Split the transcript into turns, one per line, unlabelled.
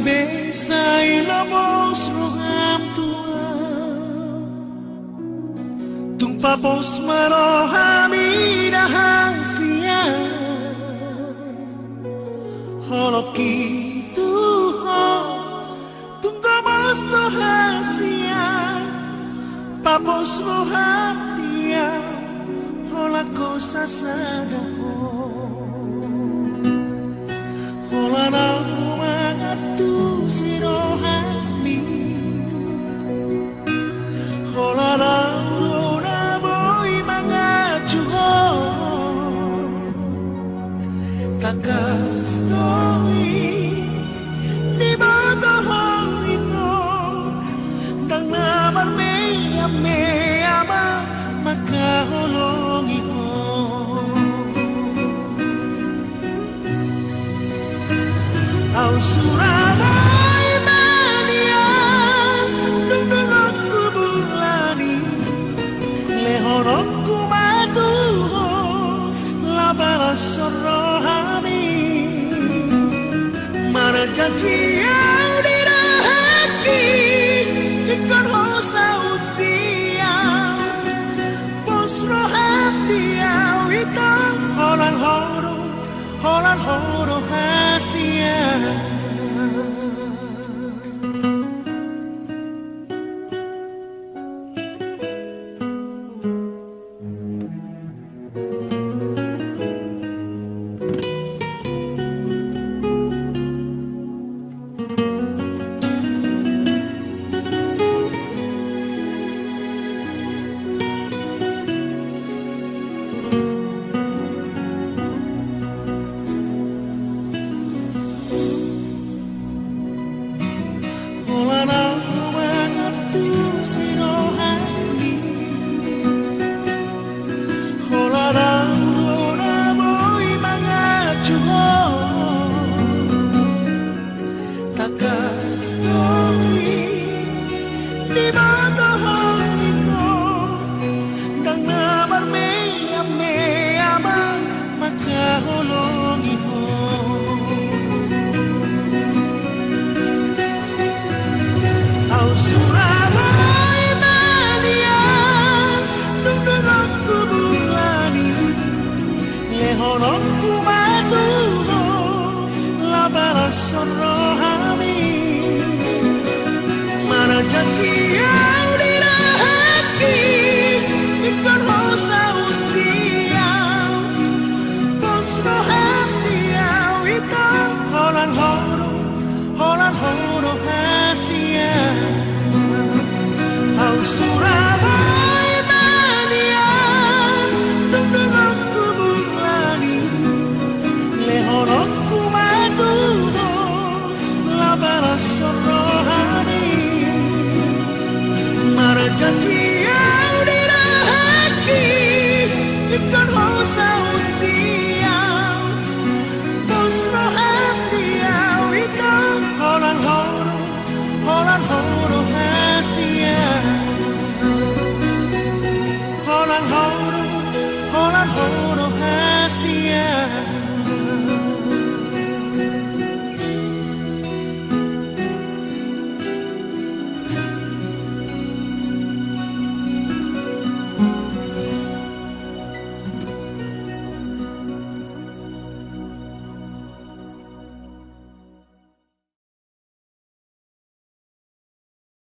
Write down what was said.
besai lamos roham tua tung papos marohami dahang sia holoki tuho tung gamos rohasia papos roham dia holako sasadaho holana tu sirohami holana uruna boy mangajuho takas stoi di bodoh itu dang nabar me ama maka holongi ho au surahay manian dung aku bulani lehorokku matuho labaras rohani mana janji yang dirahati ikon hosa utiau pos roham diau itang holan horo hasia Holan horo hasia